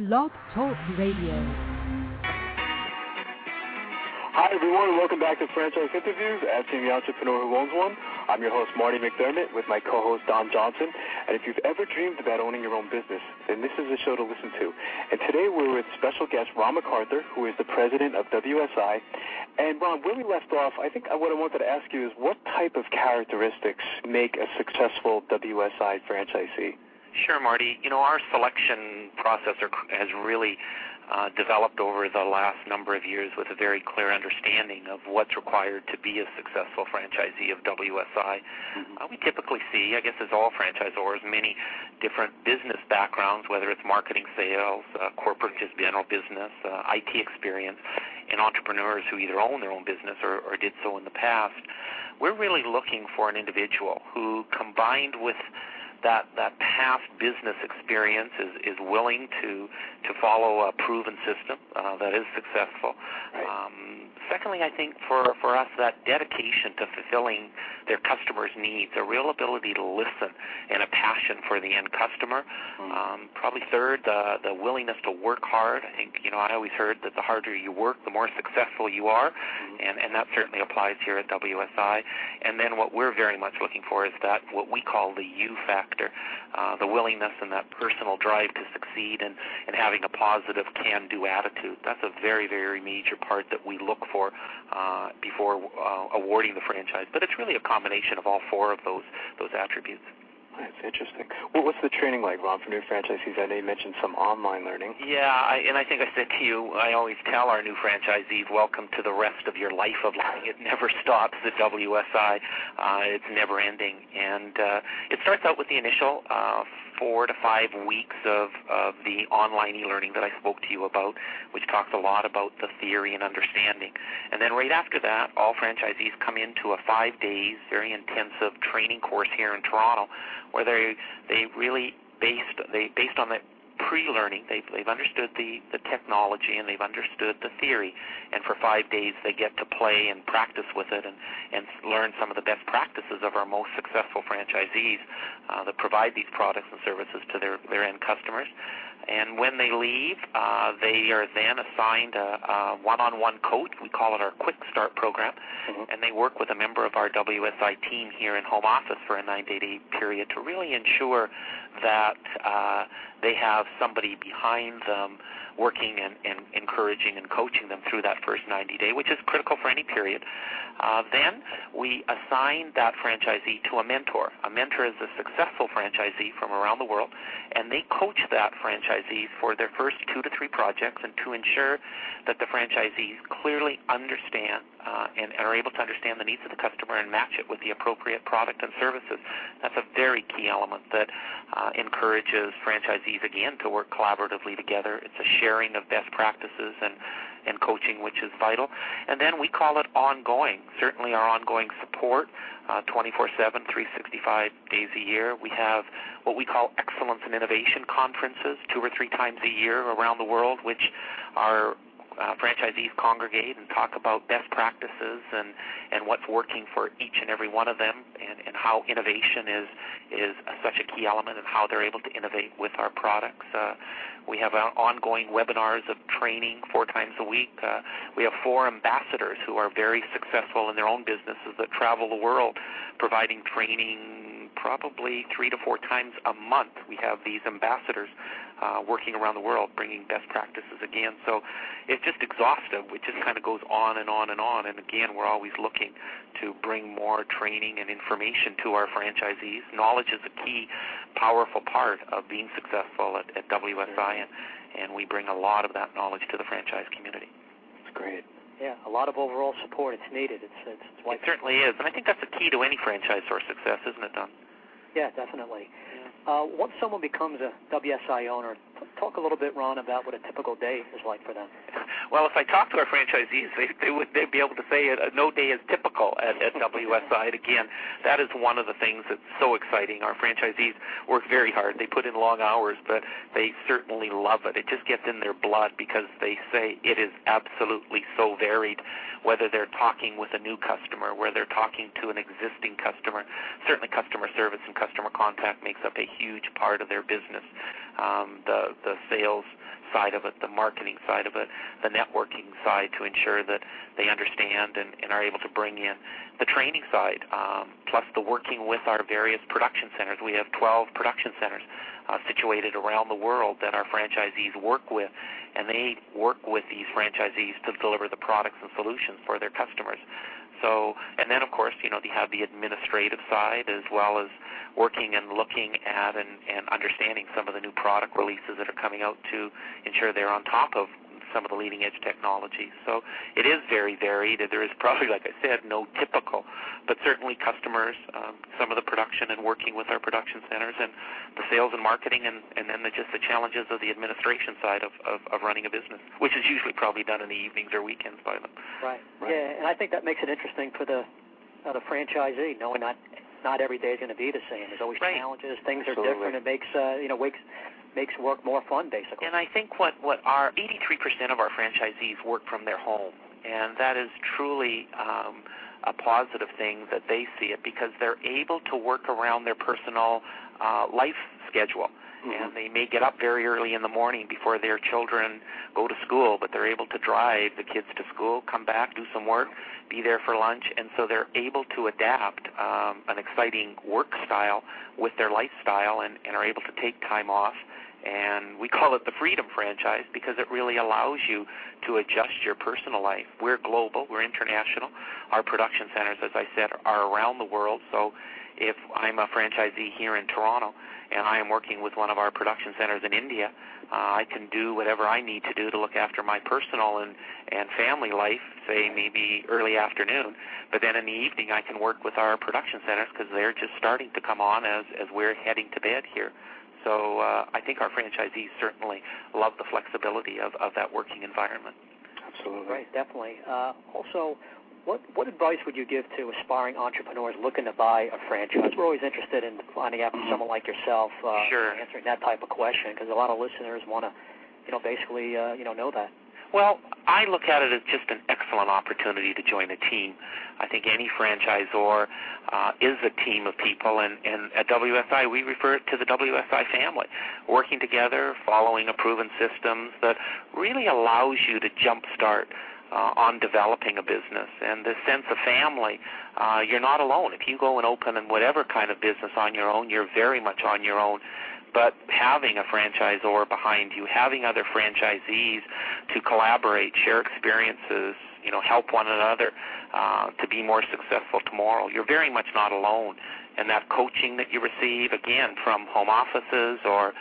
Blog Talk Radio. Hi, everyone, and welcome back to Franchise Interviews, Asking the Entrepreneur Who Owns One. I'm your host, Marty McDermott, with my co-host, Don Johnson. And if you've ever dreamed about owning your own business, then this is the show to listen to. And today we're with special guest Ron McArthur, who is the President of WSI. And, Ron, where we left off, I think what I wanted to ask you is what type of characteristics make a successful WSI franchisee? Sure, Marty. You know, our selection process has really developed over the last number of years with a very clear understanding of what's required to be a successful franchisee of WSI. We typically see, I guess as all franchisors, many different business backgrounds, whether it's marketing, sales, corporate, just general business, IT experience, and entrepreneurs who either own their own business or did so in the past. We're really looking for an individual who, combined with that past business experience, is willing to follow a proven system that is successful. Right. Secondly, I think for us, that dedication to fulfilling their customers' needs, a real ability to listen, and a passion for the end customer. Probably third, the willingness to work hard. I think, I always heard that the harder you work, the more successful you are, and that certainly applies here at WSI. And then what we're very much looking for is that what we call the you factor, the willingness and that personal drive to succeed and having a positive can-do attitude. That's a very, very major part that we look for before awarding the franchise. But it's really a combination of all four of those attributes. That's interesting. Well, what's the training like, Ron, for new franchisees? I know you mentioned some online learning. Yeah, and I think I said to you, I always tell our new franchisees, welcome to the rest of your life of learning. It never stops at WSI. It's never ending. And it starts out with the initial 4 to 5 weeks of the online e-learning that I spoke to you about, which talks a lot about the theory and understanding. And then right after that, all franchisees come into a 5 days, very intensive training course here in Toronto, where they really based on the pre-learning, they've understood the technology and they've understood the theory, and for 5 days they get to play and practice with it and learn some of the best practices of our most successful franchisees that provide these products and services to their end customers. And when they leave, they are then assigned a one-on-one coach. We call it our Quick Start program, and they work with a member of our WSI team here in home office for a 9-day period to really ensure that they have somebody behind them working and encouraging and coaching them through that first 90 day, which is critical for any period. Then we assign that franchisee to a mentor. A mentor is a successful franchisee from around the world, and they coach that franchisee for their first 2 to 3 projects, and to ensure that the franchisees clearly understand and are able to understand the needs of the customer and match it with the appropriate product and services. That's a very key element that encourages franchisees, again, to work collaboratively together. It's a sharing of best practices and coaching, which is vital. And then we call it ongoing. Certainly our ongoing support, 24/7, 365 days a year. We have what we call excellence and innovation conferences 2 or 3 times a year around the world, which are franchisees congregate and talk about best practices and what's working for each and every one of them, and how innovation is such a key element, and how they're able to innovate with our products. We have ongoing webinars of training 4 times a week. We have 4 ambassadors who are very successful in their own businesses that travel the world, providing training probably 3 to 4 times a month. We have these ambassadors working around the world, bringing best practices again. So it's just exhaustive. It just kind of goes on and on and on. And again, we're always looking to bring more training and information to our franchisees. Knowledge is a key, powerful part of being successful at WSI, and we bring a lot of that knowledge to the franchise community. That's great. Yeah, a lot of overall support. It's needed. It certainly is. And I think that's the key to any franchise or success, isn't it, Don? Yeah, definitely. Once someone becomes a WSI owner, talk a little bit, Ron, about what a typical day is like for them. Well, if I talk to our franchisees, they'd be able to say no day is typical at WSI. And again, that is one of the things that's so exciting. Our franchisees work very hard. They put in long hours, but they certainly love it. It just gets in their blood because they say it is absolutely so varied, whether they're talking with a new customer, whether they're talking to an existing customer. Certainly customer service and customer contact makes up a huge part of their business. The sales side of it, the marketing side of it, the networking side, to ensure that they understand and are able to bring in the training side, plus the working with our various production centers. We have 12 production centers situated around the world that our franchisees work with, and they work with these franchisees to deliver the products and solutions for their customers. So, and then of course, you have the administrative side, as well as working and looking at and understanding some of the new product releases that are coming out to ensure they're on top of some of the leading edge technology. So it is very varied. There is probably, like I said, no typical, but certainly customers, some of the production and working with our production centers, and the sales and marketing, and then just the challenges of the administration side of running a business, which is usually probably done in the evenings or weekends by them. Right. Yeah, and I think that makes it interesting for the franchisee, knowing not every day is going to be the same. There's always challenges. Things are different. It makes makes work more fun, basically. And I think what our 83% of our franchisees work from their home, and that is truly a positive thing that they see it, because they're able to work around their personal life schedule. Mm-hmm. And they may get up very early in the morning before their children go to school, but they're able to drive the kids to school, come back, do some work, be there for lunch, and so they're able to adapt an exciting work style with their lifestyle, and are able to take time off. And we call it the Freedom Franchise because it really allows you to adjust your personal life. We're global. We're international. Our production centers, as I said, are around the world. So if I'm a franchisee here in Toronto and I am working with one of our production centers in India, I can do whatever I need to do to look after my personal and family life, say maybe early afternoon. But then in the evening I can work with our production centers because they're just starting to come on as we're heading to bed here. So I think our franchisees certainly love the flexibility of that working environment. Absolutely. Right, definitely. Also, what advice would you give to aspiring entrepreneurs looking to buy a franchise? We're always interested in finding out from someone like yourself, answering that type of question, because a lot of listeners want to, basically, know that. Well, I look at it as just an excellent opportunity to join a team. I think any franchisor is a team of people, and at WSI we refer it to the WSI family, working together, following a proven systems that really allows you to jumpstart on developing a business. And the sense of family, you're not alone. If you go and open whatever kind of business on your own, you're very much on your own. But having a franchisor behind you, having other franchisees to collaborate, share experiences, help one another to be more successful tomorrow, you're very much not alone. And that coaching that you receive, again, from home offices or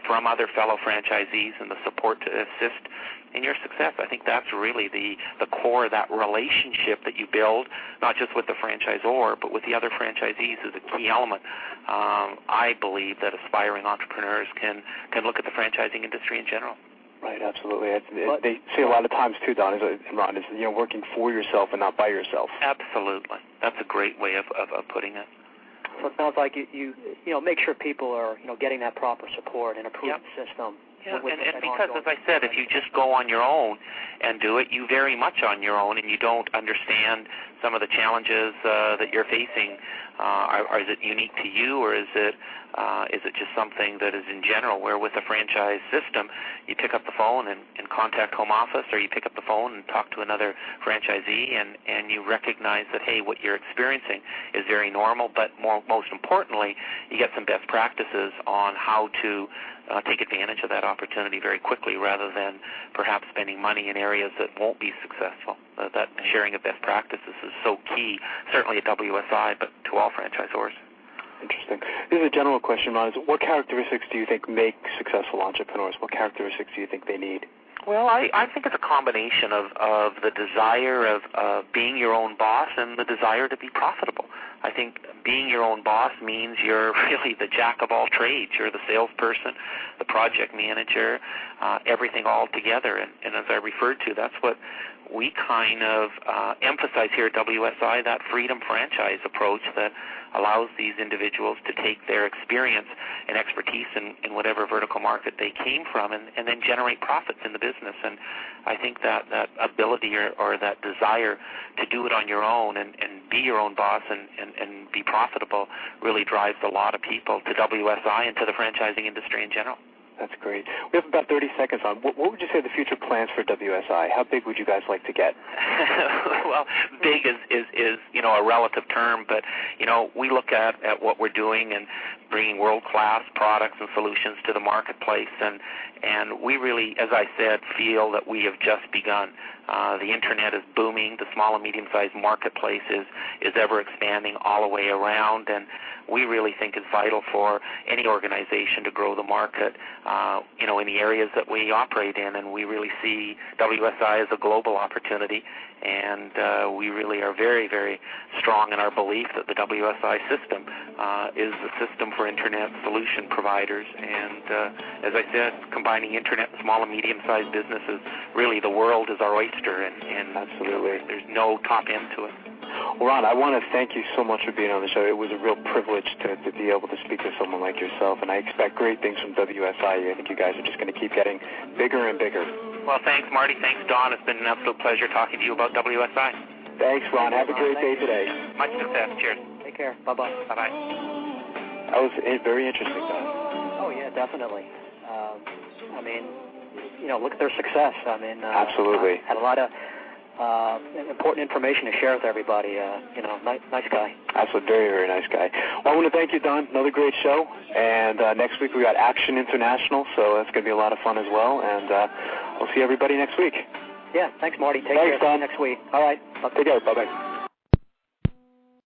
from other fellow franchisees, and the support to assist in your success, I think that's really the core of that relationship that you build, not just with the franchisor, but with the other franchisees, is a key element. I believe that aspiring entrepreneurs can look at the franchising industry in general. Right, absolutely. They say a lot of times too, Don, Ron, is working for yourself and not by yourself. Absolutely. That's a great way of putting it. So it sounds like you make sure people are getting that proper support and a proven system. Yeah, and because, as I said, if you just go on your own and do it, you very much on your own, and you don't understand some of the challenges that you're facing. Is it unique to you, or is it just something that is in general, where with a franchise system, you pick up the phone and contact home office, or you pick up the phone and talk to another franchisee, and you recognize that, hey, what you're experiencing is very normal, but most importantly, you get some best practices on how to take advantage of that opportunity very quickly, rather than perhaps spending money in areas that won't be successful. That sharing of best practices is so key, certainly at WSI, but to all franchisors. Interesting. This is a general question, Ron. What characteristics do you think make successful entrepreneurs? What characteristics do you think they need? Well, I think it's a combination of the desire of being your own boss and the desire to be profitable. I think being your own boss means you're really the jack of all trades. You're the salesperson, the project manager, everything all together. And as I referred to, that's what we kind of emphasize here at WSI, that freedom franchise approach that allows these individuals to take their experience and expertise in whatever vertical market they came from and then generate profits in the business. And I think that ability or that desire to do it on your own and be your own boss and be profitable really drives a lot of people to WSI and to the franchising industry in general. That's great. We have about 30 seconds on. What would you say are the future plans for WSI? How big would you guys like to get? Well, big is a relative term, but we look at what we're doing and bringing world-class products and solutions to the marketplace, and we really, as I said, feel that we have just begun. The internet is booming. The small and medium-sized marketplace is ever expanding all the way around, and we really think it's vital for any organization to grow the market, in the areas that we operate in, and we really see WSI as a global opportunity, and we really are very, very strong in our belief that the WSI system is the system for internet solution providers, and as I said, combining internet and small and medium-sized businesses, really the world is our oyster, and absolutely, there's no top end to it. Well, Ron, I want to thank you so much for being on the show. It was a real privilege to be able to speak to someone like yourself, and I expect great things from WSI. I think you guys are just going to keep getting bigger and bigger. Well, thanks, Marty. Thanks, Don. It's been an absolute pleasure talking to you about WSI. Thanks, Ron. Have a great day today. Much success. Cheers. Take care. Bye-bye. Bye-bye. That was very interesting, Don. Oh, yeah, definitely. Look at their success. Absolutely. Had a lot of important information to share with everybody. Nice guy. Absolutely, very, very nice guy. Well, I want to thank you, Don. Another great show. And next week we got Action International, so that's going to be a lot of fun as well. And we'll see everybody next week. Yeah, thanks, Marty. Take care. Don. Next week. All right. Take care. Bye-bye.